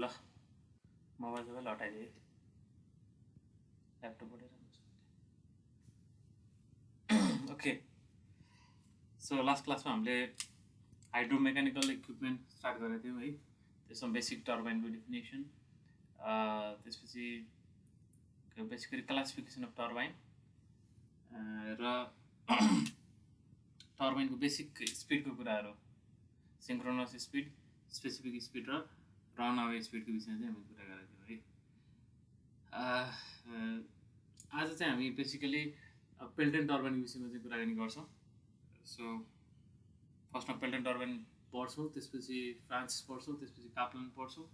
ल मोबाइल सबैले हटाइदिए ल्यापटपबाट okay so last क्लासमा हामीले हाइड्रोमेकानिकल इक्विपमेन्ट स्टार्ट गरेको थियौँ है त्यसमा बेसिक टर्बाइनको डेफिनेसन त्यसपछि बेसिकली क्लासिफिकेसन अफ टर्बाइन र टर्बाइनको बेसिक स्पिडको कुराहरू सिङ्क्रोनस स्पिड स्पेसिफिक स्पिड र रन अवे स्पिडको विषयमा चाहिँ हामीले कुरा गरेको थियौँ है आज चाहिँ हामी बेसिकली पेल्टन टर्बाइनको विषयमा चाहिँ कुराकानी गर्छौँ सो फर्स्टमा पेल्टन टर्बाइन पढ्छौँ त्यसपछि फ्रान्सिस पढ्छौँ त्यसपछि काप्लान पढ्छौँ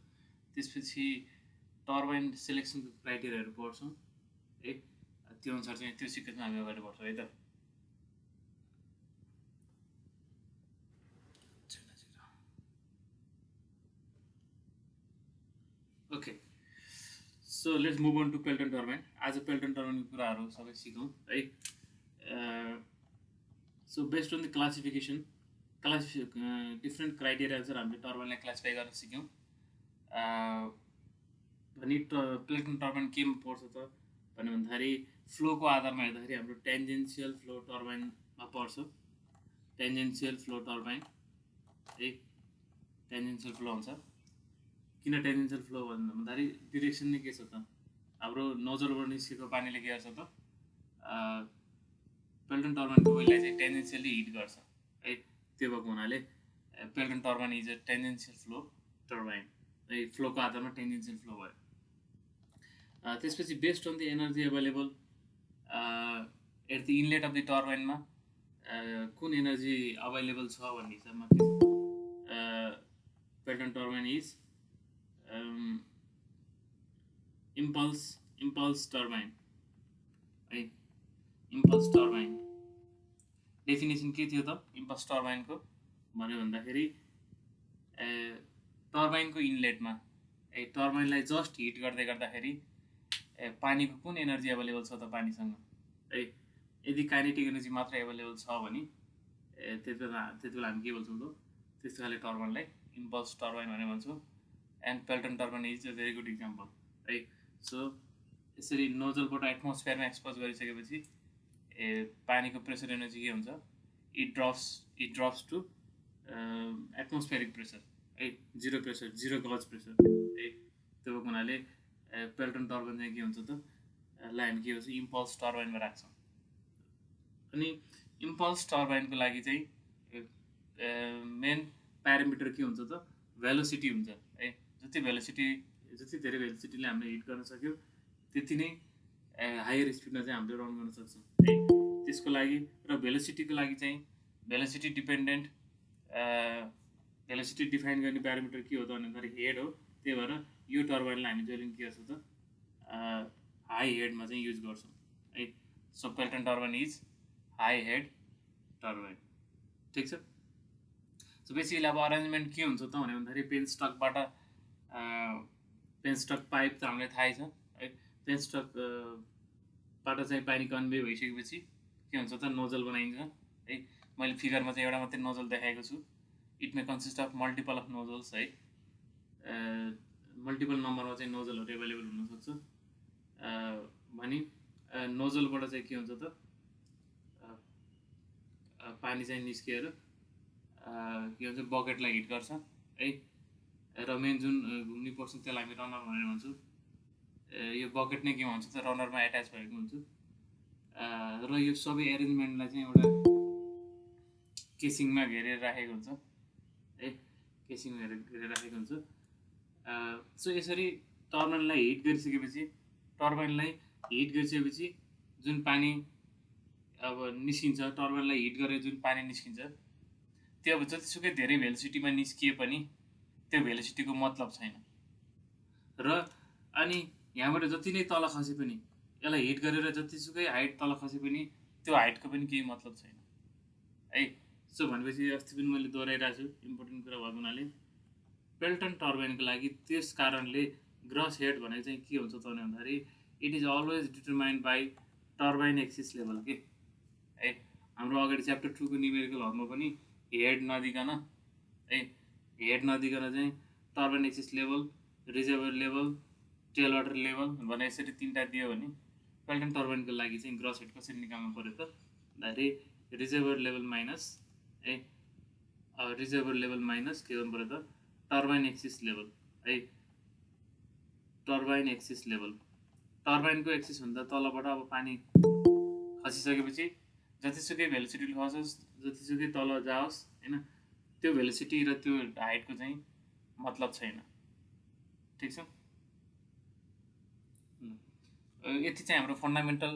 त्यसपछि टर्बाइन सेलेक्सनको क्राइटेरियाहरू पढ्छौँ है त्यो अनुसार चाहिँ त्यो सिक्वेन्समा हामी अगाडि बढ्छौँ है त okay so let's move on to Pelton turbine आज पेल्टन टर्बाइनको कुराहरू सबै सिकौँ है so based on the classification different criteria अनुसार हामीले टर्बाइनलाई क्लासिफाई गर्न सिक्यौँ भने पेल्टन टर्बाइन केमा पर्छ त भन्यो भन्दाखेरि फ्लोको आधारमा हेर्दाखेरि हाम्रो टेन्जेन्सियल फ्लो टर्बाइनमा पर्छ टेन्जेन्सियल फ्लो टर्बाइन है टेन्जेन्सियल फ्लो हुन्छ किन टेन्जेन्सियल फ्लो भन्दाखेरि डिरेक्सन नै के छ त हाम्रो नोजलबाट निस्केको पानीले के गर्छ त पेल्टन टर्बाइनको वेललाई चाहिँ टेन्जेन्सियली हिट गर्छ है त्यो भएको हुनाले Pelton turbine is a tangential flow turbine है फ्लोको आधारमा टेन्जेन्सियल फ्लो भयो त्यसपछि based on the energy available at the inlet of the टर्बाइनमा कुन एनर्जी अभाइलेबल छ भन्ने हिसाबमा Pelton turbine is impulse turbine है इम्पल्स टर्बाइन डेफिनेसन के थियो त इम्पल्स टर्बाइनको भन्यो भन्दाखेरि टर्बाइनको इनलेटमा है टर्बाइनलाई जस्ट हिट गर्दै गर्दाखेरि पानीको कुन एनर्जी एभाइलेबल छ त पानीसँग है यदि काइनेटिक एनर्जी मात्र एभाइलेबल छ भने त्यति बेला हामी के भन्छौँ त त्यस्तो खाले टर्बाइनलाई इम्पल्स टर्बाइन भनेर भन्छौँ and Pelton turbine is a very good example है सो यसरी नोजलबाट एटमोस्फियरमा एक्सपोज गरिसकेपछि पानीको प्रेसर एनर्जी के हुन्छ it drops to atmospheric pressure है zero pressure zero gauge pressure है त्यो हुनाले पेल्टन टर्बाइन चाहिँ के हुन्छ त लाई हामी के भन्छ इम्पल्स टर्बाइनमा राख्छौँ अनि इम्पल्स टर्बाइनको लागि चाहिँ मेन प्यारामिटर के हुन्छ त भेलोसिटी हुन्छ है जति धेरै भेलोसिटीले हामीले हिट गर्न सक्यो त्यति नै हायर स्पिडमा चाहिँ हामीले रन गर्न सक्छौँ है त्यसको लागि र भेलोसिटीको लागि चाहिँ भेलोसिटी डिपेन्डेन्ट भेलोसिटी डिफाइन गर्ने प्यारामिटर के हो त भन्दाखेरि हेड हो त्यही भएर यो टर्बाइनलाई हामी जहिले के गर्छौँ त हाई हेडमा चाहिँ युज गर्छौँ है so Pelton turbine is high head turbine ठिक छ सो बेसिकली अब अरेन्जमेन्ट के हुन्छ त भन्दाखेरि पेनस्टक पाइप त हामीलाई थाहै छ है पेनस्टकबाट चाहिँ पानी कन्भे भइसकेपछि के हुन्छ त नोजल बनाइन्छ है मैले फिगरमा चाहिँ एउटा मात्रै नोजल देखाएको छु it may consist of multiple of nozzles है मल्टिपल नम्बरमा चाहिँ नोजलहरू एभाइलेबल हुनसक्छ भने नोजलबाट चाहिँ के हुन्छ त पानी चाहिँ निस्किएर के भन्छ बकेटलाई हिट गर्छ है र मेन जुन घुम्ने पोर्सन त्यसलाई हामी रनर भनेर भन्छौँ यो बकेट नै के भन्छ त रनरमा एट्याच भएको हुन्छ र यो सबै एरेन्जमेन्टलाई चाहिँ एउटा केसिङमा घेरेर राखेको हुन्छ है केसिङमा घेरेर राखेको हुन्छ सो यसरी टर्बाइनलाई हिट गरिसकेपछि जुन पानी अब निस्किन्छ टर्बाइनलाई हिट गरेर जुन पानी निस्किन्छ त्यो अब जतिसुकै धेरै भेलोसिटीमा निस्किए पनि त्यो भेलोसिटीको मतलब छैन र अनि यहाँबाट जति नै तल खसे पनि यसलाई हिट गरेर जतिसुकै हाइट तल खसे पनि त्यो हाइटको पनि केही मतलब छैन है सो भनेपछि अस्ति पनि मैले दोहोऱ्याइरहेको छु इम्पोर्टेन्ट कुरा भएको हुनाले पेल्टन टर्बाइनको लागि त्यस कारणले ग्रस हेड भनेको चाहिँ के हुन्छ त भन्दाखेरि it is always determined by turbine axis level के है हाम्रो अगाडि च्याप्टर 2 को न्युमेरिकलहरुमा पनि हेड नदिकन चाहिँ turbine axis level reservoir level, tail water level भनेर यसरी 3टा दियो भने पेल्टन टर्बाइनको लागि चाहिँ ग्रस हेड कसरी निकाल्नु पऱ्यो त भन्दाखेरि रिजर्भर लेभल माइनस है रिजर्भर लेभल माइनस के गर्नु पऱ्यो त टर्बाइन एक्सिस लेभल है टर्बाइन एक्सिस लेभल टर्बाइनको एक्सिस भन्दा तलबाट अब पानी खसिसकेपछि जतिसुकै भेलोसिटी खसोस् जतिसुकै तल जाओस् होइन त्यो भेलोसिटी र त्यो हाइटको चाहिँ मतलब छैन ठिक छ यति चाहिँ हाम्रो फन्डामेन्टल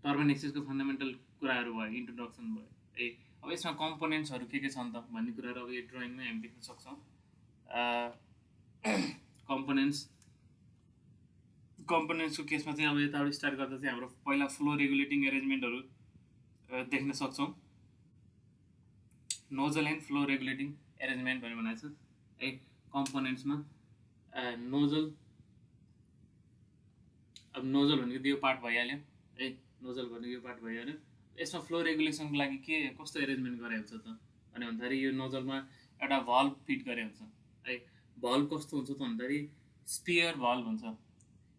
टर्बाइन एक्सिसको फन्डामेन्टल कुराहरू भयो इन्ट्रोडक्सन भयो है अब यसमा कम्पोनेन्ट्सहरू के छ त भन्ने कुराहरू अब यो ड्रइङमै हामी देख्न सक्छौँ कम्पोनेन्ट्सको केसमा चाहिँ अब यताबाट स्टार्ट गर्दा चाहिँ हाम्रो पहिला फ्लो रेगुलेटिङ एरेन्जमेन्टहरू देख्न सक्छौँ nozzle and flow regulating arrangement भनेर भनेको छ है कम्पोनेन्ट्समा नोजल अब नोजल भनेको यो पार्ट भइहाल्यो है नोजल भनेको यो पार्ट भइहाल्यो यसमा फ्लो रेगुलेसनको लागि के कस्तो एरेन्जमेन्ट गरेको हुन्छ त भने भन्दाखेरि यो नोजलमा एउटा भल्भ फिट गरे हुन्छ है भल्भ कस्तो हुन्छ त भन्दाखेरि स्पियर भल्भ हुन्छ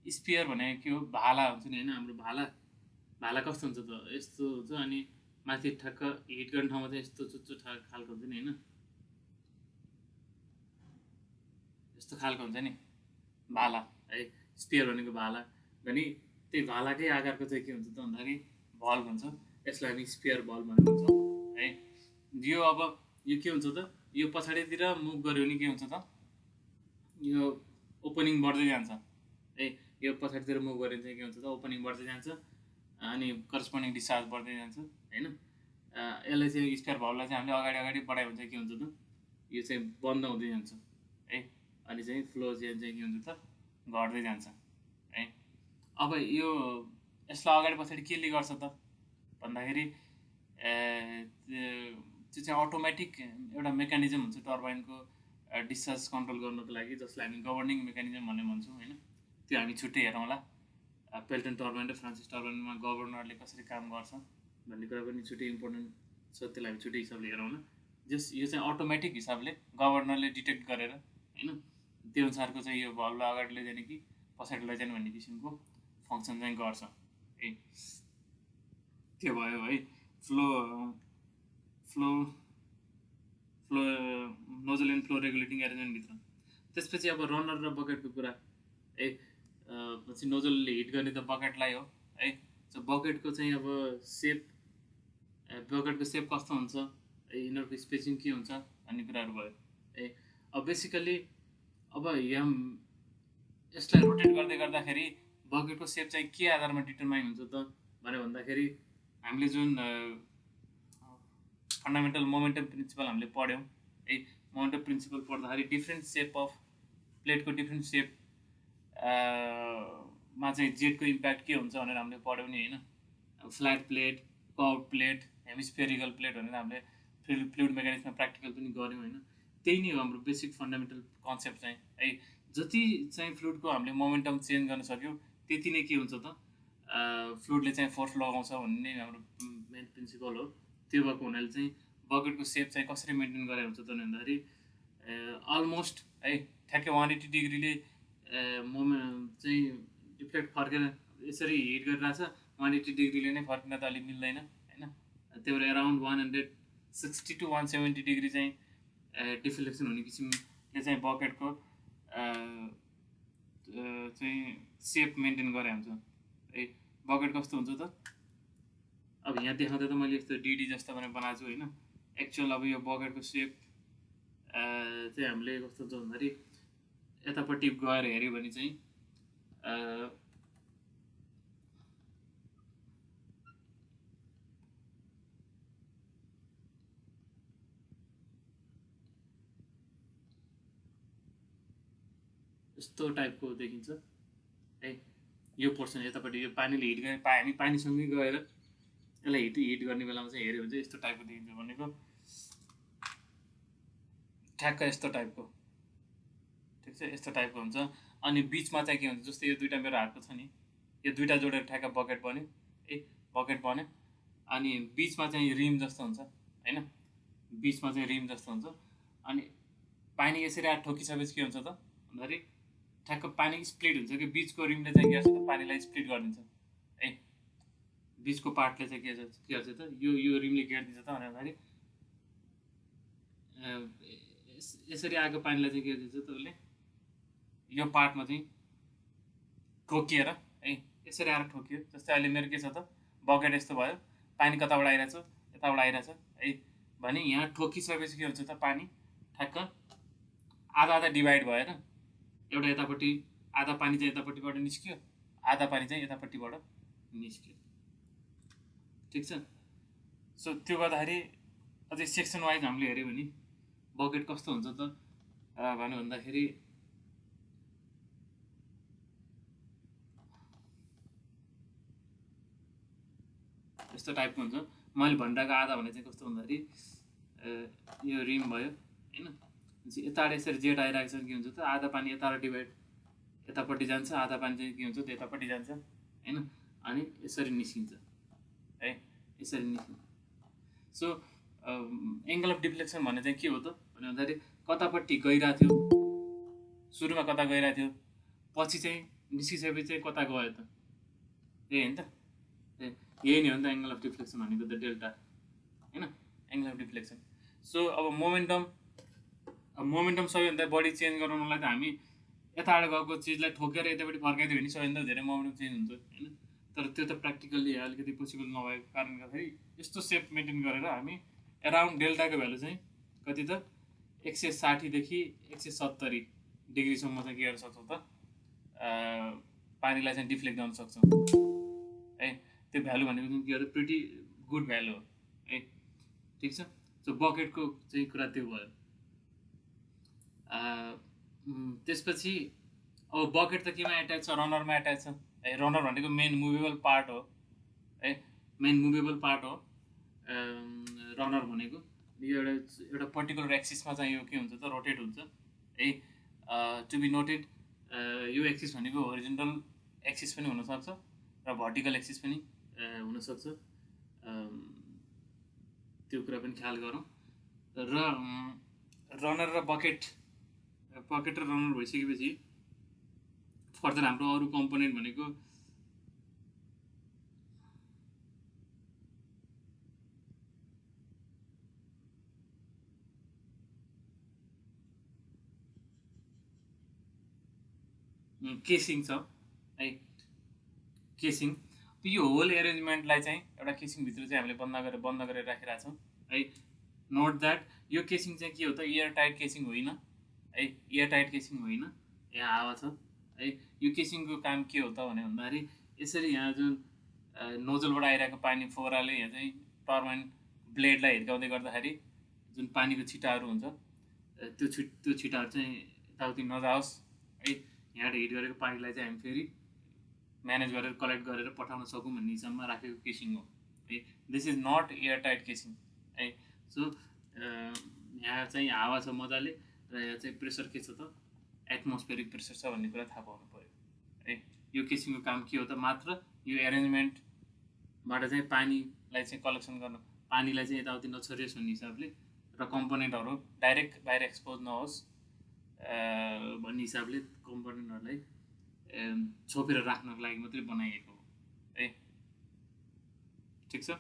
स्पियर भनेको के हो भाला हुन्छ नि होइन हाम्रो भाला कस्तो हुन्छ त यस्तो हुन्छ अनि माथि ठ्याक्क हिट गर्ने ठाउँमा चाहिँ यस्तो चुच्चो खालको हुन्छ नि होइन यस्तो खालको हुन्छ नि भाला है स्पियर भनेको भाला अनि त्यही भालाकै आकारको चाहिँ के हुन्छ त भन्दाखेरि भल्भ हुन्छ यसलाई हामी स्पियर भल्भ भनेको हुन्छ है यो अब यो के हुन्छ त यो पछाडितिर मुभ गर्यो भने के हुन्छ त यो ओपनिङ बढ्दै जान्छ है यो पछाडितिर मुभ गऱ्यो भने चाहिँ के हुन्छ त ओपनिङ बढ्दै जान्छ अनि करस्पोन्डिङ डिस्चार्ज बढ्दै जान्छ होइन यसलाई चाहिँ स्पियर भल्भलाई चाहिँ हामीले अगाडि बढायो भने चाहिँ के हुन्छ त यो चाहिँ बन्द हुँदै जान्छ है अनि चाहिँ फ्लो चाहिँ के हुन्छ त घट्दै जान्छ है अब यो यसलाई अगाडि पछाडि केले गर्छ त भन्दाखेरि त्यो चाहिँ अटोमेटिक एउटा मेकानिजम हुन्छ टर्बाइनको डिस्चार्ज कन्ट्रोल गर्नको लागि जसलाई हामी गभर्निङ मेकानिजम भन्ने भन्छौँ होइन त्यो हामी छुट्टै हेरौँला पेल्टन टर्बाइन र फ्रान्सिस टर्बाइनमा गभर्नरले कसरी काम गर्छ भन्ने कुरा पनि छुट्टै इम्पोर्टेन्ट छ त्यसलाई हामी छुट्टै हिसाबले हेरौँला यो चाहिँ अटोमेटिक हिसाबले गभर्नरले डिटेक्ट गरेर होइन त्यो अनुसारको चाहिँ यो भल्भलाई अगाडि लैजाने कि पछाडि लैजाने भन्ने किसिमको फङ्सन चाहिँ गर्छ है त्यो भयो है flow nozzle and flow regulating एरेन्जमेन्टभित्र त्यसपछि अब रनर र बकेटको कुरा है पछि नोजलले हिट गर्ने त बकेटलाई हो है बकेटको चाहिँ अब बकेटको सेप कस्तो हुन्छ यिनीहरूको स्पेसिङ के हुन्छ भन्ने कुराहरू भयो है अब बेसिकली अब यसलाई रोटेट गर्दाखेरि बकेटको सेप चाहिँ के आधारमा डिटरमाइन हुन्छ त भनेर भन्दाखेरि हामीले जुन फन्डामेन्टल मोमेन्टम प्रिन्सिपल हामीले पढ्यौँ है मोमेन्टम प्रिन्सिपल पढ्दाखेरि डिफ्रेन्ट सेप अफ प्लेटको डिफ्रेन्ट सेप मा चाहिँ जेटको इम्प्याक्ट के हुन्छ भनेर हामीले पढ्यौँ नि होइन flat plate curve plate hemispherical plate भनेर हामीले फ्लुइड मेकानिक्समा प्र्याक्टिकल पनि गऱ्यौँ होइन त्यही नै हो हाम्रो बेसिक फन्डामेन्टल कन्सेप्ट चाहिँ है जति चाहिँ फ्लुइडको हामीले मोमेन्टम चेन्ज गर्न सक्यौँ त्यति नै के हुन्छ त फ्लुइडले चाहिँ फोर्स लगाउँछ भन्ने नै हाम्रो मेन प्रिन्सिपल हो त्यो भएको हुनाले चाहिँ बकेटको सेप चाहिँ कसरी मेन्टेन गरेर हुन्छ त भन्दाखेरि अलमोस्ट है ठ्याक्कै 180 डिग्रीले चाहिँ डिफ्लेक्ट फर्केर यसरी हिट गरिरहेछ 180 डिग्रीले नै फर्किन त अलिक मिल्दैन होइन त्यही भएर एराउन्ड 160 to 170 डिग्री चाहिँ डिफ्लेक्सन हुने किसिमले चाहिँ बकेटको चाहिँ सेप मेन्टेन गरे हुन्छ है बकेट कस्तो हुन्छ त अब यहाँ देखाउँदा त मैले यस्तो डिडी जस्तो भनेर बनाएको छु होइन एक्चुअल अब यो बकेटको सेप चाहिँ हामीले कस्तो हुन्छ भन्दाखेरि यतापट्टि गएर हेऱ्यो भने चाहिँ यस्तो टाइपको देखिन्छ है यो पोर्सन यतापट्टि यो पानीले हिट गरे हामी पानीसँगै गएर यसलाई हिट गर्ने बेलामा चाहिँ हेऱ्यो भने चाहिँ यस्तो टाइपको देखिन्छ भनेको ठ्याक्क यस्तो टाइपको ठिक छ यस्तो टाइपको हुन्छ अनि बिचमा चाहिँ के हुन्छ जस्तै यो दुईवटा मेरो हातको छ नि यो दुईवटा जोडेर ठ्याक्क बकेट बन्यो बकेट बन्यो अनि बिचमा चाहिँ रिम जस्तो हुन्छ होइन बिचमा चाहिँ रिम जस्तो हुन्छ अनि पानी यसरी आएर ठोकिसकेपछि के हुन्छ त भन्दाखेरि ठ्याक्क पानी स्प्लिट हुन्छ कि बिचको रिमले चाहिँ के गर्छ त पानीलाई स्प्लिट गरिदिन्छ है। बिचको पार्टले चाहिँ के गर्छ त यो रिमले घेरिदिन्छ त भन्दाखेरि यसरी आएको पानीलाई चाहिँ के दिन्छ त उसले यो पार्टमा चाहिँ ठोकिएर है यसरी आएर ठोकियो। जस्तै अहिले मेरो के छ त बकेट यस्तो भयो, पानी कताबाट आइरहेछ यताबाट आइरहेछ है भने यहाँ ठोकिसकेपछि के हुन्छ त पानी ठ्याक्क आधा आधा डिभाइड भएर एउटा यतापट्टि आधा पानी चाहिँ यतापट्टिबाट निस्कियो, आधा पानी चाहिँ यतापट्टिबाट निस्कियो। ठिक छ। सो त्यो गर्दाखेरि अझै सेक्सन वाइज हामीले हेऱ्यो भने बकेट कस्तो हुन्छ त भन्यो भन्दाखेरि यस्तो टाइपको हुन्छ। मैले भनिरहेको आधा भने चाहिँ कस्तो भन्दाखेरि यो रिम भयो होइन, यताबाट यसरी जेट आइरहेको छ के हुन्छ त आधा पानी यताबाट डिभाइड यतापट्टि जान्छ, आधा पानी चाहिँ के हुन्छ त यतापट्टि जान्छ होइन, अनि यसरी निस्किन्छ है, यसरी निस्किन्छ। सो एङ्गल अफ डिफ्लेक्सन भन्ने चाहिँ के हो त भन्दाखेरि कतापट्टि गइरहेको थियो, सुरुमा कता गइरहेको थियो, पछि चाहिँ निस्किसकेपछि चाहिँ कता गयो त, यही होइन त, यही नै हो नि त एङ्गल अफ डिफ्लेक्सन भनेको त डेल्टा होइन, एङ्गल अफ डिफ्लेक्सन। सो अब मोमेन्टम सबैभन्दा बढी चेन्ज गराउनलाई त हामी यताबाट गएको चिजलाई ठोकेर यतापट्टि फर्काइदियो भने सबैभन्दा धेरै मोमेन्टम चेन्ज हुन्छ होइन, तर त्यो त प्र्याक्टिकल्ली अलिकति पोसिबल नभएको कारणले गर्दाखेरि यस्तो सेप मेन्टेन गरेर हामी एराउन्ड डेल्टाको भ्यालु चाहिँ कति त 160 देखि 170 डिग्रीसम्म चाहिँ के गर्न सक्छौँ त पानीलाई चाहिँ डिफ्लेक्ट गर्न सक्छौँ है। त्यो भ्यालु भनेको चाहिँ के हो त प्रिटी गुड भ्यालु हो है। ठिक छ। सो बकेटको चाहिँ कुरा त्यो भयो। त्यसपछि अब बकेट त केमा एट्याच छ, रनरमा एट्याच छ है। रनर भनेको मेन मुभेबल पार्ट हो है, मेन मुभेबल पार्ट हो रनर भनेको। यो एउटा पर्टिकुलर एक्सिसमा चाहिँ यो के हुन्छ त रोटेट हुन्छ है। टु बी नोटेड यो एक्सिस भनेको होरिजोन्टल एक्सिस पनि हुनसक्छ र भर्टिकल एक्सिस पनि हुनसक्छ, त्यो कुरा पनि ख्याल गरौँ। र रनर र बकेट र रनर भइसकेपछि फर्दर हाम्रो अरू कम्पोनेन्ट भनेको केसिङ छ है। केसिङ यो होल एरेन्जमेन्टलाई चाहिँ एउटा केसिङभित्र चाहिँ हामीले बन्द गरेर राखिरहेको छौँ है। नोट द्याट यो केसिङ चाहिँ के हो त एयर टाइट केसिङ होइन है, एयर टाइट केसिङ होइन, यहाँ हावा छ है। यो केसिङको काम के हो त भन्दाखेरि यसरी यहाँ जुन नोजलबाट आइरहेको पानी फोहराले यहाँ चाहिँ टर्बाइन ब्लेडलाई हिर्काउँदै गर्दाखेरि जुन पानीको छिटाहरू हुन्छ त्यो छिटाहरू चाहिँ यताउति नजाओस् है, यहाँबाट हिट गरेको पानीलाई चाहिँ हामी फेरि म्यानेज गरेर कलेक्ट गरेर पठाउन सकौँ भन्ने हिसाबमा राखेको केसिङ हो है। This is not air tight casing है। सो यहाँ चाहिँ हावा छ मजाले र यहाँ चाहिँ प्रेसर के छ त एटमोस्फेरिक प्रेसर छ भन्ने कुरा थाहा पाउनु पऱ्यो है। यो केसिङको काम के हो त मात्र यो एरेन्जमेन्टबाट चाहिँ पानीलाई चाहिँ कलेक्सन गर्न, पानीलाई चाहिँ यताउति नछरियोस् भन्ने हिसाबले र कम्पोनेन्टहरू डाइरेक्ट बाहिर एक्सपोज नहोस् भन्ने हिसाबले कम्पोनेन्टहरूलाई छोपेर राख्नको लागि मात्रै बनाइएको हो है। ठिक छ।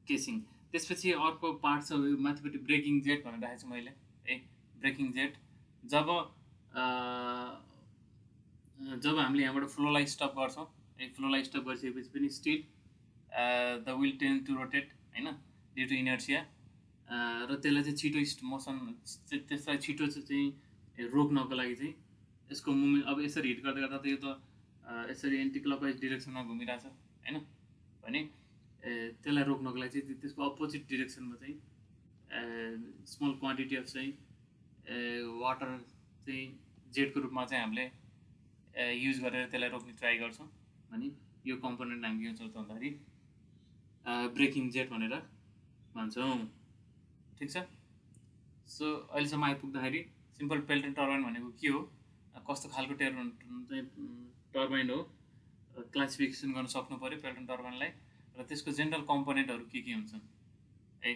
केसिङ। त्यसपछि अर्को पार्ट छ माथिपट्टि ब्रेकिङ जेट भनेर राखेको छु मैले है। ब्रेकिङ जेट जब हामीले यहाँबाट फ्लोलाई स्टप गर्छौँ है, फ्लोलाई स्टप गरिसकेपछि पनि still the will tend to rotate होइन ड्यु टु इनर्सिया, र त्यसलाई चाहिँ छिटो मोसन त्यसलाई छिटो चाहिँ रोक्नको लागि चाहिँ यसको मुभमेन्ट अब यसरी हिट गर्दै गर्दा त यो त यसरी एन्टी क्लकवाइज डिरेक्सनमा घुमिरहेछ होइन भने त्यसलाई रोक्नको लागि चाहिँ त्यसको अपोजिट डिरेक्सनमा चाहिँ स्मल क्वान्टिटी अफ चाहिँ वाटर चाहिँ जेटको रूपमा चाहिँ हामीले युज गरेर त्यसलाई रोक्ने ट्राई गर्छौँ भने यो कम्पोनेन्ट हामी के भन्छौँ त भन्दाखेरि ब्रेकिङ जेट भनेर भन्छौँ। ठिक छ। सो अहिलेसम्म आइपुग्दाखेरि सिम्पल पेल्टन टर्बाइन भनेको के हो, कस्तो खालको टर्बाइन हो, क्लासिफिकेसन गर्न सक्नु पऱ्यो पेल्टन टर्बाइनलाई, र त्यसको जेनरल कम्पोनेन्टहरू के हुन्छन् है।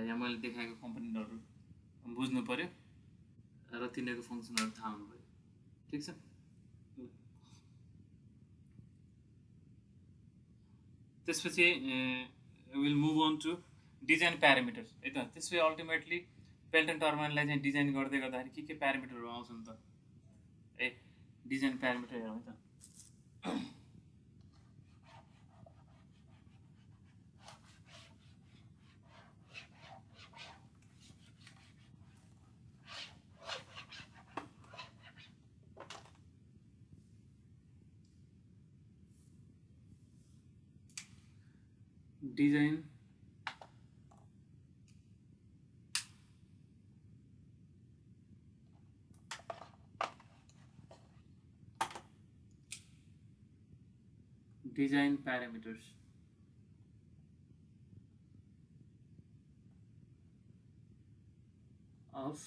यहाँ मैले देखाएको कम्पोनेन्टहरू बुझ्नु पर्यो र तिनीहरूको फङ्सनहरू थाहा हुनु पर्यो। ठिक छ। त्यसपछि will move on to design parameters है त। त्यसपछि अल्टिमेटली पेल्टन टर्बाइनलाई चाहिँ डिजाइन गर्दै गर्दाखेरि के प्यारामिटरहरू आउँछन् त ए डिजाइन प्यारामिटर हेरौँ है त। Design parameters of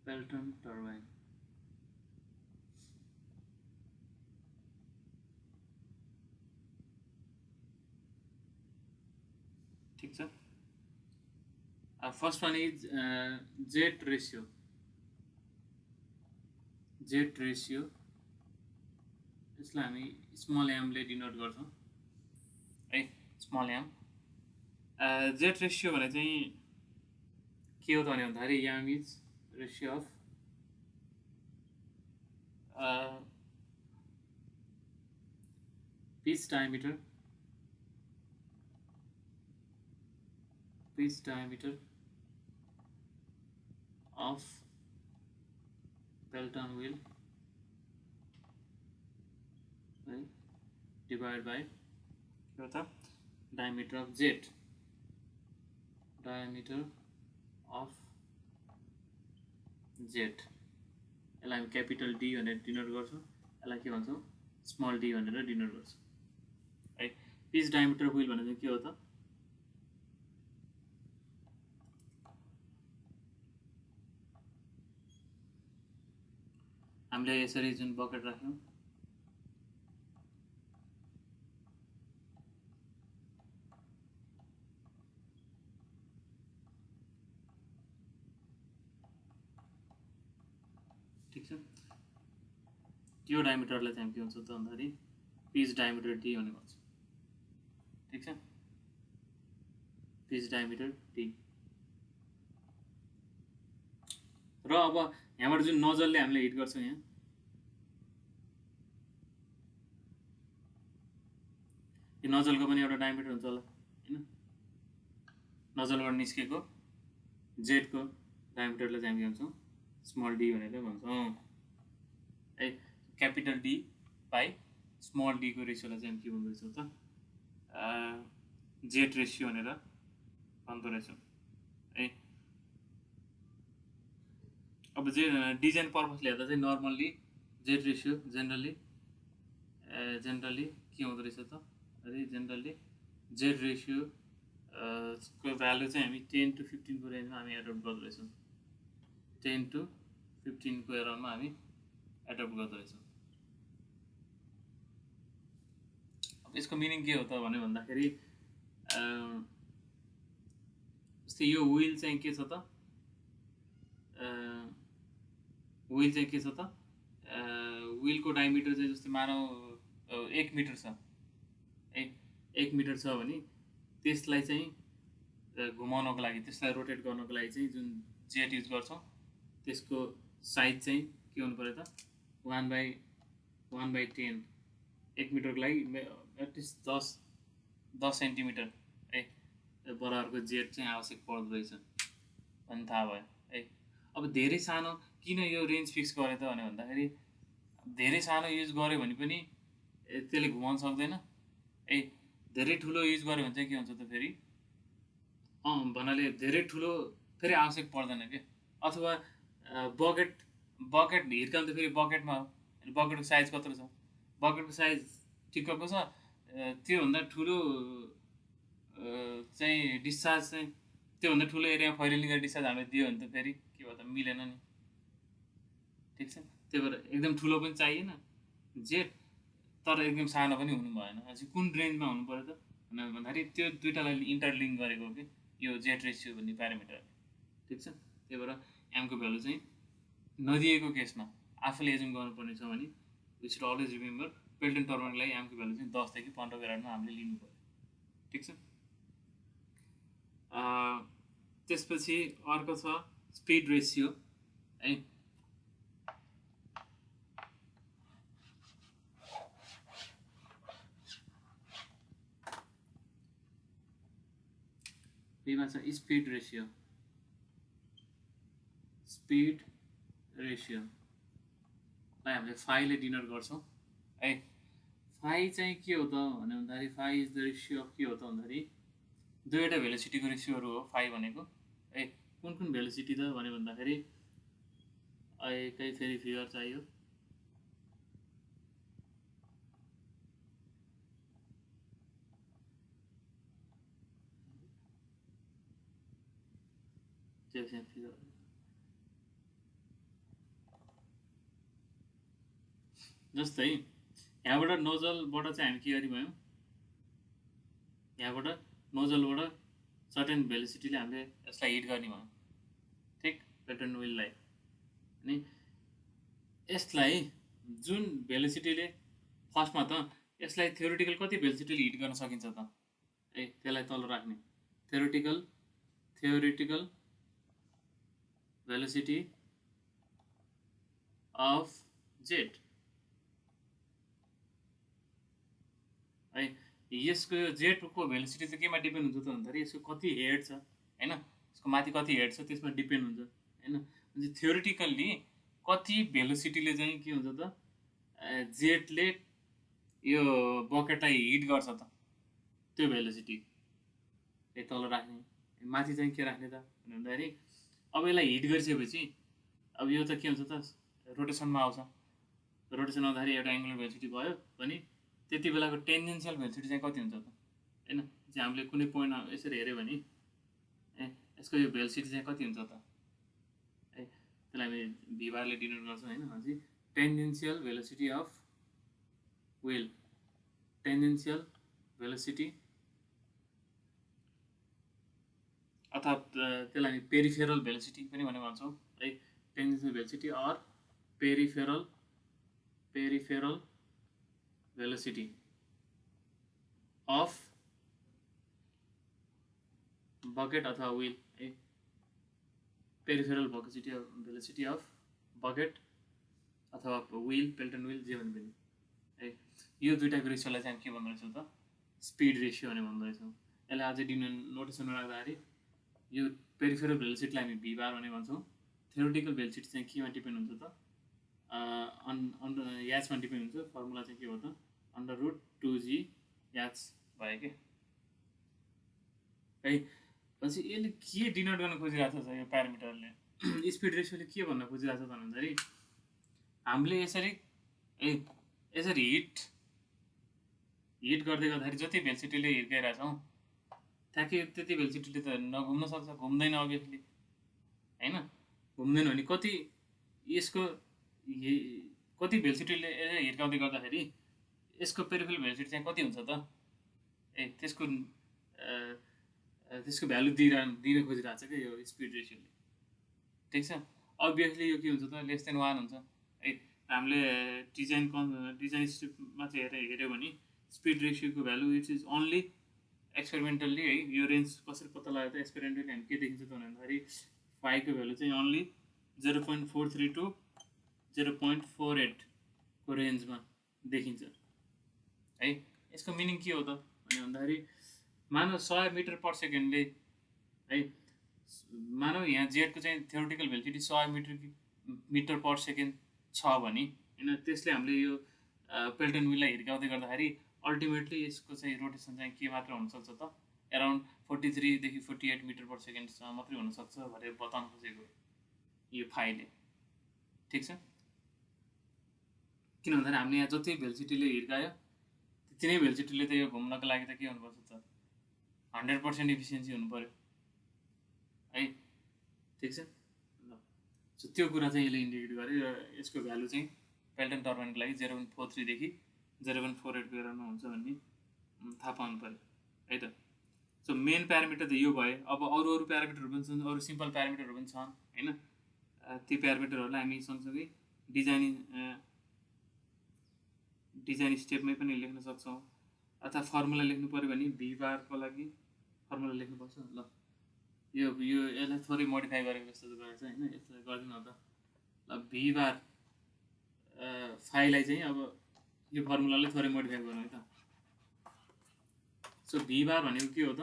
Pelton turbine. ठीक छ। First one is jet ratio. Jet ratio यसलाई हामी स्मल एमले डिनोट गर्छौँ है, स्मल एम। जेट रेसियो भने चाहिँ के हो त भने भन्दाखेरि M is ratio of pitch diameter of Pelton wheel divided by diameter of jet, diameter of jet। यसलाई हामी क्यापिटल डी भनेर डिनोट गर्छौँ, यसलाई के भन्छौँ स्मल डी भनेर डिनोट गर्छौँ है। पिच डायमिटर व्हील भनेको के हो त, हामीले यसरी जुन बकेट राख्यौँ ठीक छ, त्यो डायमिटरलाई चाहिँ के हुन्छ त भन्दाखेरि पिच डायमिटर डी भनेर भन्छ। ठीक छ, पिच डायमिटर डी। र अब यहाँबाट जुन नजलले हामीले हिट गर्छौँ यहाँ, यो नजलको पनि एउटा डायमिटर हुन्छ होला हैन। नजलबाट निस्केको जेटको डायमिटरलाई चाहिँ हामी के भन्छौँ स्मल डी भनेर भन्छौँ है। Capital D by small D को रेसियोलाई चाहिँ हामी के भन्दो रहेछौँ त जेट रेसियो भनेर भन्दो रहेछौँ है। अब डिजाइन पर्पसले हेर्दा चाहिँ नर्मल्ली जेट रेसियो जेनरली के हुँदो रहेछ त, अरे जेनरली जेट रेसियो को भ्यालु चाहिँ हामी 10 to 15 को रेन्जमा हामी एडप्ट गर्दो रहेछौँ। 10 to 15 को एराउन्डमा हामी एडप्ट गर्दो रहेछौँ। अब यसको मिनिङ के हो त भने भन्दाखेरि जस्तै यो व्हील चाहिँ के छ त, व्हील चाहिँ के छ त, व्हीलको डायमिटर चाहिँ जस्तै मानौ 1 मिटर छ, 1 मिटर छ भने त्यसलाई चाहिँ घुमाउनको लागि, त्यसलाई रोटेट गर्नको लागि चाहिँ जुन जेट युज गर्छौँ त्यसको साइज चाहिँ के हुनु पर्यो त 1/10। 1 मिटरको लागि एटलिस्ट 10 सेन्टिमिटर है बराबरको जेट चाहिँ आवश्यक पर्दो रहेछ भन्ने थाहा भयो है। अब धेरै सानो किन यो रेन्ज फिक्स गरे त भने भन्दाखेरि धेरै सानो युज गऱ्यो भने पनि त्यसले घुमाउन सक्दैन है। धेरै ठुलो युज गऱ्यो भने चाहिँ के हुन्छ त फेरि भन्नाले धेरै ठुलो फेरि आवश्यक पर्दैन क्या। अथवा बकेट हिर्काउनु त फेरि बकेटमा हो, बकेटको साइज कत्रो छ, बकेटको साइज ठिक्कको छ, त्योभन्दा ठुलो चाहिँ डिस्चार्ज चाहिँ त्योभन्दा ठुलो एरियामा फैलिने गरी डिस्चार्ज हामीले दियो भने त फेरि के भयो त मिलेन नि। ठिक छ, त्यही भएर एकदम ठुलो पनि चाहिएन जेट, तर एकदम सानो पनि हुनु भएन। चाहिँ कुन रेन्जमा हुनु पर्यो त भन्दाखेरि त्यो दुइटालाई इन्टरलिङ्क गरेको कि यो जेट रेसियो भन्ने प्यारामिटर। ठिक छ। त्यही भएर एमको भ्यालु चाहिँ नदिएको केसमा आफूले एजुम गर्नुपर्ने छ भने we should always remember Pelton टर्बाइनको लागि एमको भ्यालु चाहिँ 10 देखि 15 ग्राडमा हामीले लिनु पर्यो। ठिक छ। त्यसपछि अर्को छ स्पिड रेसियो है। बीमा छ स्पिड रेसियो। स्पिड रेसियोलाई हामीले फाइले डिनोट गर्छौँ है। फाइ चाहिँ के हो त भन्दाखेरि फाइ इज द रेसियो अफ के हो त भन्दाखेरि दुईवटा भेलोसिटीको रेसियोहरू हो फाइ भनेको है। कुन कुन भेलोसिटी त भन्यो भन्दाखेरि एकै फेरि फिगर चाहियो। फिगर जस्तै यहाँबाट नोजलबाट चाहिँ हामी के गरी भयौँ, यहाँबाट नोजलबाट सर्टेन भेलोसिटीले हामीले यसलाई हिट गर्ने भयौँ। ठिक, पेल्टन विललाई। अनि यसलाई जुन भेलोसिटीले फर्स्टमा त यसलाई थ्योरेटिकल कति भेलोसिटीले हिट गर्न सकिन्छ त ए त्यसलाई तल राख्ने थ्योरेटिकल भेलोसिटी अफ जेट है। यसको जेटको भेलोसिटी चाहिँ केमा डिपेन्ड हुन्छ त भन्दाखेरि यसको कति हेड छ हैन, यसको माथि कति हेड छ त्यसमा डिपेन्ड हुन्छ हैन। अनि थ्योरेटिकल्ली कति भेलोसिटीले चाहिँ के हुन्छ त जेटले यो बकेटलाई हिट गर्छ त त्यो भेलोसिटी तल राख्ने। माथि चाहिँ के राख्ने त भन्दाखेरि अब यसलाई हिट गरिसकेपछि अब यो त के हुन्छ त रोटेसनमा आउँछ। रोटेसन आउँदाखेरि एउटा एङ्गुलर भेलोसिटी भयो भने त्यति बेलाको टेन्जेन्सियल भेलोसिटी चाहिँ कति हुन्छ त हैन। चाहिँ हामीले कुनै पोइन्ट यसरी हेऱ्यो भने यसको यो भेलोसिटी चाहिँ कति हुन्छ त है, त्यसलाई हामी भी बारले डिनोट गर्छौँ हैन। अझै tangential velocity of wheel, tangential velocity अथवा त्यसलाई हामी पेरिफेरल भेलोसिटी पनि भनेर भन्छौँ है। Tangential velocity or peripheral velocity of bucket अथवा व्हील है। पेरिफेरल भेलोसिटी अफ बकेट अथवा व्हील, पेल्टन व्हील जे भने पनि है। यो दुईटाको रेसियोलाई चाहिँ के भन्दो रहेछौँ त स्पिड रेसियो भने भन्दो रहेछौँ। यसलाई अझै नोटेसनमा राख्दाखेरि यो पेरिफेरल भेलोसिटीलाई हामी भी बार भने भन्छौँ। थ्योरेटिकल भेलोसिटी चाहिँ केमा डिपेन्ड हुन्छ त याचमा डिपेन्ड हुन्छ। फर्मुला चाहिँ के हो त √2g याच भयो कि है। पछि यसले के डिनोट गर्न खोजिरहेको छ यो प्यारामिटरले स्पिड रेसियोले के भन्न खोजिरहेको छ भन्दाखेरि हामीले यसरी हिट गर्दै गर्दाखेरि जति भेलोसिटीले हिर्काइरहेछौँ ठ्याक्कै त्यति भेलोसिटीले त नघुम्न सक्छ, घुम्दैन अभियसली हैन। घुम्दैन भने कति यसको कति भेलोसिटीले हिर्काउँदै गर्दाखेरि यसको पेरिफेरल भेलोसिटी चाहिँ कति हुन्छ त त्यसको भ्यालु दिन खोजिरहेको छ क्या यो स्पिड रेसियोले। ठिक छ। अभियसली यो के हुन्छ त लेस देन 1 हुन्छ है। हामीले डिजाइन स्ट्रिपमा चाहिँ हेऱ्यो भने स्पिड रेसियोको value it is only experimentally है। यो रेन्ज कसरी पत्ता लगायो त एक्सपेरिमेन्टली हामी के देखिन्छ त भन्दाखेरि फाइको भ्यालु चाहिँ ओन्ली 0.43 टु 0.48 को रेन्जमा देखिन्छ है। यसको मिनिङ के हो त भन्दाखेरि मानव 100 मिटर पर सेकेन्डले है, मानव यहाँ जेटको चाहिँ theoretical velocity 100 meter per second छ भने हैन, त्यसले हामीले यो पेल्टन व्हीललाई हिर्काउँदै गर्दाखेरि अल्टिमेटली यसको चाहिँ रोटेसन चाहिँ के मात्र हुनसक्छ त अराउन्ड 43 देखि 48 मिटर पर सेकेन्डसम्म मात्रै हुनसक्छ भनेर बताउन खोजेको यो फाइले। ठिक छ। किन भन्दाखेरि हामीले यहाँ जति भेलोसिटीले हिर्कायो त्यति नै भेलोसिटीले त यो घुम्नको लागि त के हुनुपर्छ त 100% इफिसियन्सी हुनु पर्यो है। ठिक छ। ल त्यो कुरा चाहिँ यसले इन्डिकेट गर्यो। यसको भ्यालु चाहिँ पेल्टन टर्बाइनको लागि 0.43 देखि 0.48 बेलामा हुन्छ भन्ने थाहा पाउनु पर्यो है त। सो मेन प्यारामिटर त यो भयो। अब अरू अरू प्यारामिटरहरू पनि छन्, अरू सिम्पल प्यारामिटरहरू पनि छन् होइन। ती प्यारामिटरहरूलाई हामी सँगसँगै डिजाइन स्टेपमै पनि लेख्न सक्छौँ। अथवा फर्मुला लेख्नु पऱ्यो भने भी बारको लागि फर्मुला लेख्नुपर्छ। ल यो यसलाई थोरै मोडिफाई गरेको जस्तो गरेको छ होइन, यसलाई गरिदिनु त। ल भी बार फाइललाई चाहिँ अब यो फर्मुलालाई थोरै मोडिफाई गरौँ है त। सो भी बार भनेको के हो त?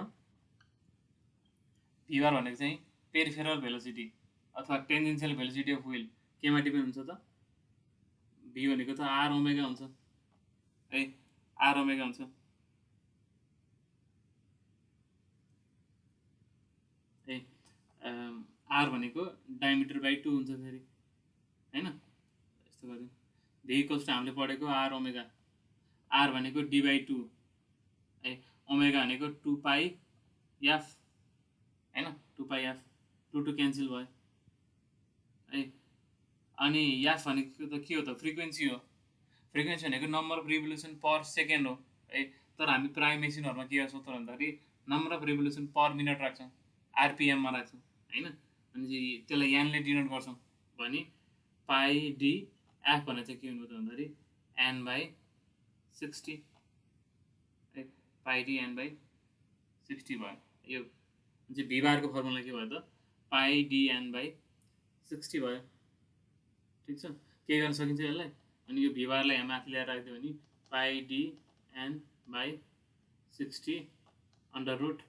भी बार भनेको चाहिँ पेरिफेरल भेलोसिटी अथवा टेन्जेन्सियल भेलोसिटी अफ व्हील केमा डिपेन्ड हुन्छ त? भी भनेको त आर ओमेगा हुन्छ है, आर ओमेगा हुन्छ है। आर भनेको डायमिटर बाई 2 हुन्छ फेरि होइन। यस्तो गरिदिउँ, भी इक्वल्स टु हामीले पढेको आर ओमेगा, आर भनेको डी बाई 2 है, ओमेगा भनेको 2 पाई एफ होइन, 2 पाई एफ, 2 क्यान्सल भयो है। अनि एफ भनेको त के हो त? फ्रिक्वेन्सी हो। फ्रिक्वेन्सी भनेको number of revolution per second हो है। तर हामी प्राय मेसिनहरूमा के गर्छौँ त भन्दाखेरि number of revolution per minute राख्छौँ, आरपिएममा राख्छौँ होइन। अनि त्यसलाई यानले डिनोट गर्छौँ भने पाई डी एफ भने चाहिँ के हुनु त भन्दाखेरि एन बाई 60 है, पाई डी एन बाई 60 भयो। यो चाहिँ भी बारको फर्मुला के भयो त? पाई डी एन बाई 60 भयो। ठिक छ, के गर्न सकिन्छ यसलाई? अनि यो भी बारलाई हामी माथि ल्याएर राखिदियो भने pi D N by 60 under root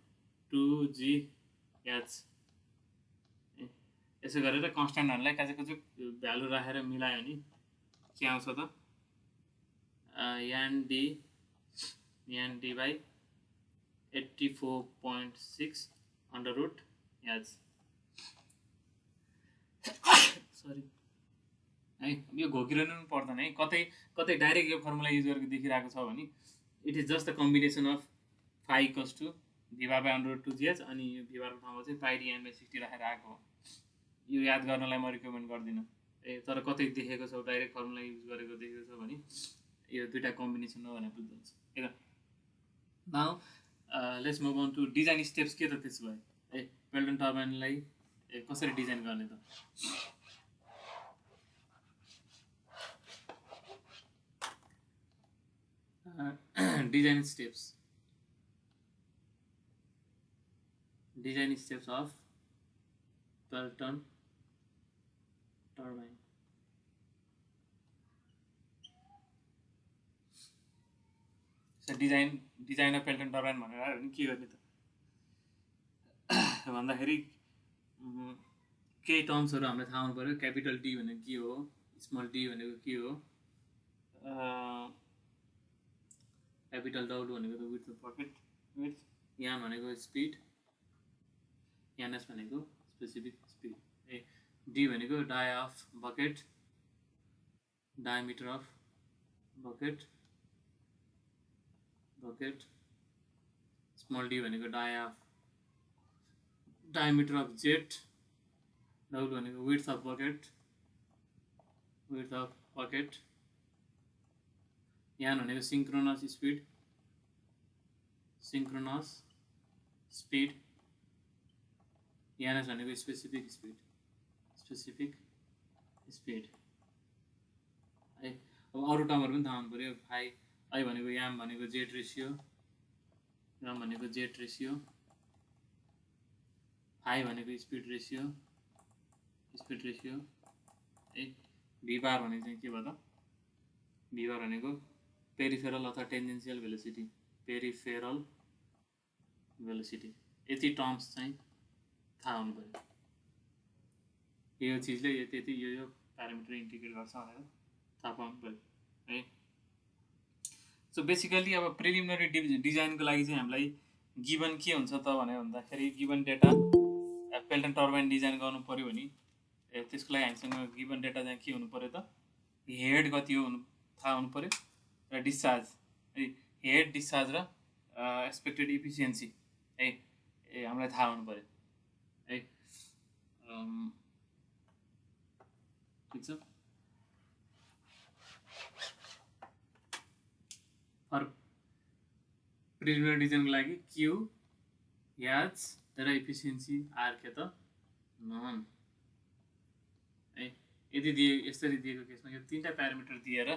2GH। यसो गरेर कन्स्ट्यान्टहरूलाई काचेको भ्यालु राखेर मिलायो भने के आउँछ त? N D by 84.6 under root H. Sorry है, यो घोकिरहनु पनि पर्दैन है। कतै कतै डाइरेक्ट यो फर्मुला युज गरेर देखिरहेको छ भने it is just the combination of phi equals to V bar by under root 2GH अनि यो भी बारको ठाउँमा चाहिँ पाई डी एन बाई 60 राखेर आएको हो। यो याद गर्नलाई म रिकमेन्ड गर्दिनँ ए, तर कतै देखेको छ डाइरेक्ट फर्मुला युज गरेको देखेको छ भने यो दुईवटा कम्बिनेसन हो भनेर बुझ्नुहुन्छ है त। Now let's move on to design steps. के त त्यसो भए ए पेल्टन टर्बाइनलाई कसरी डिजाइन गर्ने त? Design steps of Pelton turbine. Design of Pelton turbine भनेर आयो भने के गर्ने त भन्दाखेरि केही टर्म्सहरू हामीलाई थाहा हुनु पऱ्यो। क्यापिटल डी भनेको के हो, स्मल डी भनेको के हो, क्यापिटल डब्लु भनेको त विड्थ अफ बकेट विड्थ, यान भनेको स्पिड, यानएस भनेको स्पेसिफिक स्पिड ए, डी भनेको dia of bucket, diameter of bucket, small D भनेको dia of diameter of jet, W भनेको विड्थ अफ बकेट, यान भनेको सिंक्रोनस स्पिड, यानएस भनेको स्पेसिफिक स्पिड है। अब अरू टर्महरू पनि थाहा हुनु पऱ्यो। फाइ आई भनेको याम भनेको जेट रेसियो, फाइ भनेको स्पिड रेसियो है। भी बार भनेको चाहिँ के भयो त? भी बार भनेको पेरिफेरल अथवा टेन्जेन्सियल भेलोसिटी। यति टर्म्स चाहिँ थाहा हुनु पऱ्यो। यो चिजले त्यति यो प्यारामिटर इन्टिग्रेट गर्छ भनेर थाहा पाउनु पऱ्यो है। सो बेसिकली अब प्रिलिमिनरी डिजाइनको लागि चाहिँ हामीलाई गिभन के हुन्छ त भनेर भन्दाखेरि given data Pelton turbine design गर्नु पऱ्यो भने त्यसको लागि हामीसँग गिभन डेटा चाहिँ के हुनु पऱ्यो त? हेड कति हो थाहा हुनु पऱ्यो र डिस्चार्ज है, हेड डिस्चार्ज र एक्सपेक्टेड इफिसियन्सी है हामीलाई थाहा हुनु पऱ्यो है। ठिक छ। फर प्रिलिमिनरी डिजाइनको लागि क्यु याज र इफिसियन्सी आर के त नन है। यदि यसरी दिएको केसमा यो तीनटा प्यारामिटर दिएर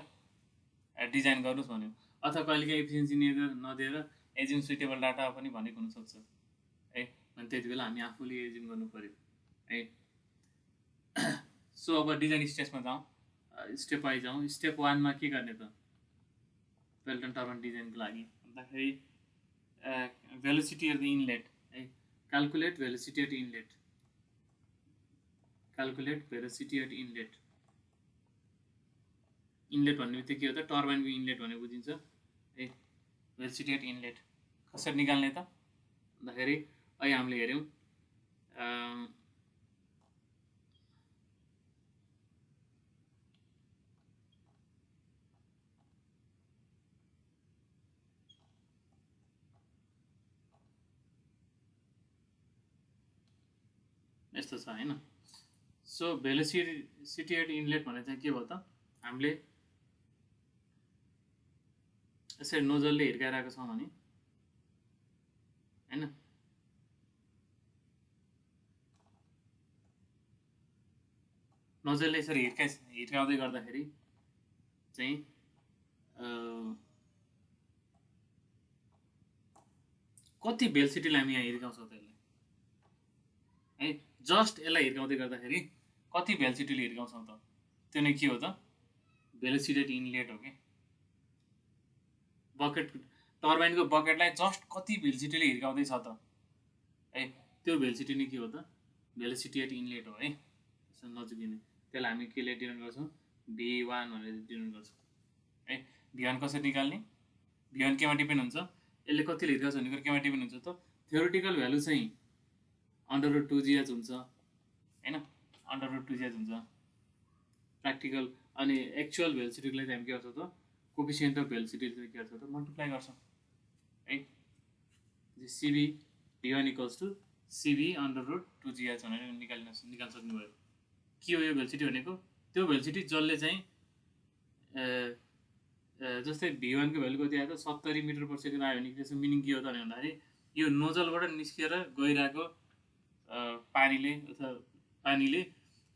डिजाइन गर्नुहोस् भन्यो, अथवा कहिलेकाहीँ इफिसियन्सी नदिएर एज्युम सुइटेबल डाटा पनि भनेको हुनसक्छ है। अनि त्यति बेला हामी आफूले एज्युम गर्नु पऱ्यो है। सो अब डिजाइन स्टेजमा जाउँ, स्टेप वाइज जाउँ। स्टेप 1 मा के गर्ने त पेल्टन टर्बाइन डिजाइनको लागि भन्दाखेरि भेलोसिटी एट द इनलेट है। Calculate velocity at inlet, calculate velocity at inlet. Inlet भन्ने बित्तिकै के हो त टर्बाइनको इनलेट भनेर बुझिन्छ है। भेलोसिटी एट इनलेट कसरी निकाल्ने त भन्दाखेरि अहिले हामीले हेऱ्यौँ यस्तो छ हैन। सो भेलोसिटी एट इनलेट भने चाहिँ के भयो त हामीले यसरी नोजलले हिर्काइरहेको छौँ भने हैन, नोजलले यसरी हिर्काउँदै गर्दाखेरि चाहिँ कति भेलोसिटीलाई हामी यहाँ हिर्काउँछौँ त्यसलाई है। जस्ट यसलाई हिर्काउँदै गर्दाखेरि कति भेलोसिटीले हिर्काउँछौँ त त्यो नै के हो त भेलोसिटी एट इनलेट हो कि। बकेट टर्बाइनको बकेटलाई जस्ट कति भेलोसिटीले हिर्काउँदैछ त है, त्यो भेलोसिटी नै के हो त भेलोसिटी एट इनलेट हो है। नजिकिने त्यसलाई हामी केले डिनोट गर्छौँ V1 भनेर डिनोट गर्छौँ है। V1 कसरी निकाल्ने, V1 केमा डिपेन्ड हुन्छ, यसले कतिले हिर्काउँछ भन्ने कुरो केमा डिपेन्ड हुन्छ त थ्योरिटिकल भ्यालु चाहिँ √2GH हुन्छ हैन, √2GH हुन्छ प्र्याक्टिकल। अनि एक्चुअल भेलोसिटीलाई चाहिँ हामी के गर्छौँ त कोफिसिएन्ट अफ भेलोसिटी चाहिँ के गर्छौँ त मल्टिप्लाई गर्छौँ है। सिबी V1 = CB √2GH भनेर निकाल्न सक्नुभयो। के हो यो भेलोसिटी भनेको त्यो भेलोसिटी जसले चाहिँ जस्तै V1 को भ्यालु कति आयो त 70 मिटर पर सेकेन्ड आयो भने त्यसको मिनिङ के हो त भन्दाखेरि यो नोजलबाट निस्केर गइरहेको पानीले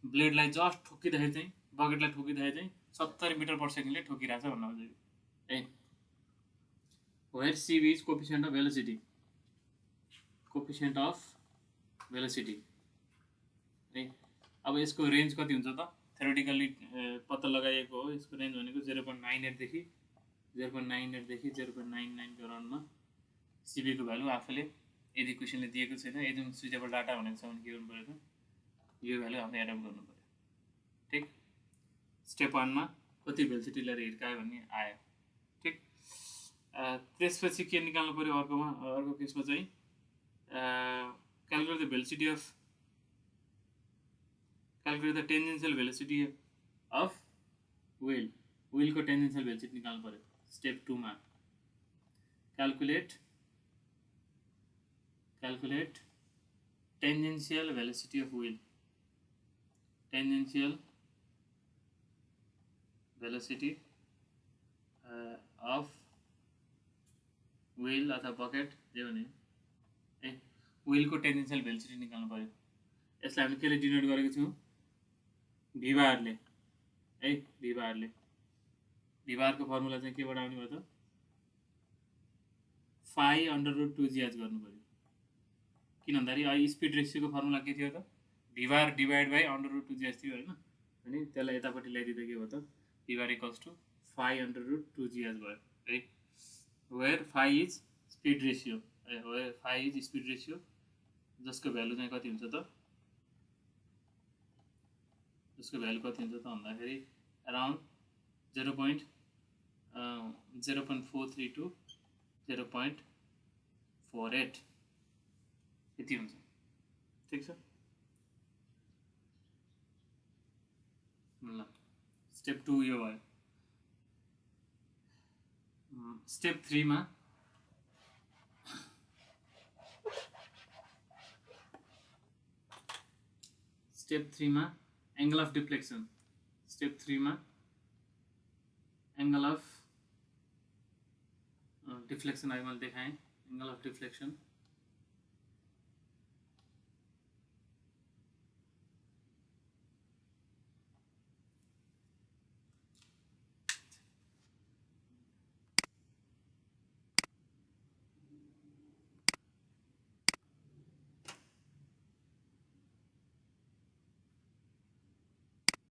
ब्लेडलाई जस्ट ठोकिँदाखेरि चाहिँ बकेटलाई ठोकिँदाखेरि चाहिँ 70 मिटर पर सेकेन्डले ठोकिरहेछ भन्नु खोजेको है। Where CB is coefficient of velocity, coefficient of velocity है। अब यसको रेन्ज कति हुन्छ त थ्योरेटिकली पत्ता लगाइएको हो। यसको रेन्ज भनेको 0.98 देखि 0.99 को अराउन्डमा CB को भ्यालु आफूले यदि क्वेसनले दिएको छैन एजुम सुइटेबल डाटा भनेको छ भने के गर्नु पर्यो त यो भ्यालु हामीले एडप्ट गर्नु पर्यो ठीक। स्टेप 1 मा कति भेलोसिटी लिएर हिर्कायो भन्ने आयो ठीक। त्यसपछि के निकाल्नु पर्यो अर्को केसमा चाहिँ calculate the velocity of calculate the tangential velocity of wheel को tangential velocity निकाल्नु पर्यो। स्टेप 2 मा calculate tangential velocity of wheel, tangential velocity of wheel अथवा बकेट जे भने है wheel को tangential velocity निकाल्नु पर्यो। यसलाई हामीले केले डिनोट गरेको छौँ V बारले है। V बारको फर्मुला चाहिँ केबाट आउने भयो त phi √2GH गर्नु पर्यो। किन भन्दाखेरि अहिले स्पिड रेसियोको फर्मुला के थियो त V bar divide by √2GH थियो हैन। अनि त्यसलाई यतापट्टि ल्याइदिँदा के भयो त V बार = phi √2GH भयो है। Where phi is speed ratio है, where phi is speed ratio जसको भ्यालु चाहिँ कति हुन्छ त उसको भ्यालु कति हुन्छ त भन्दाखेरि अराउन्ड 0.432 0.48 यति हुन्छ ठीक छ ल। स्टेप 2 यो भयो। स्टेप 3 मा एंगल अफ डिफ्लेक्सन। स्टेप 3 मा एंगल अफ डिफ्लेक्सन अहिले मैले देखाएँ एंगल अफ डिफ्लेक्सन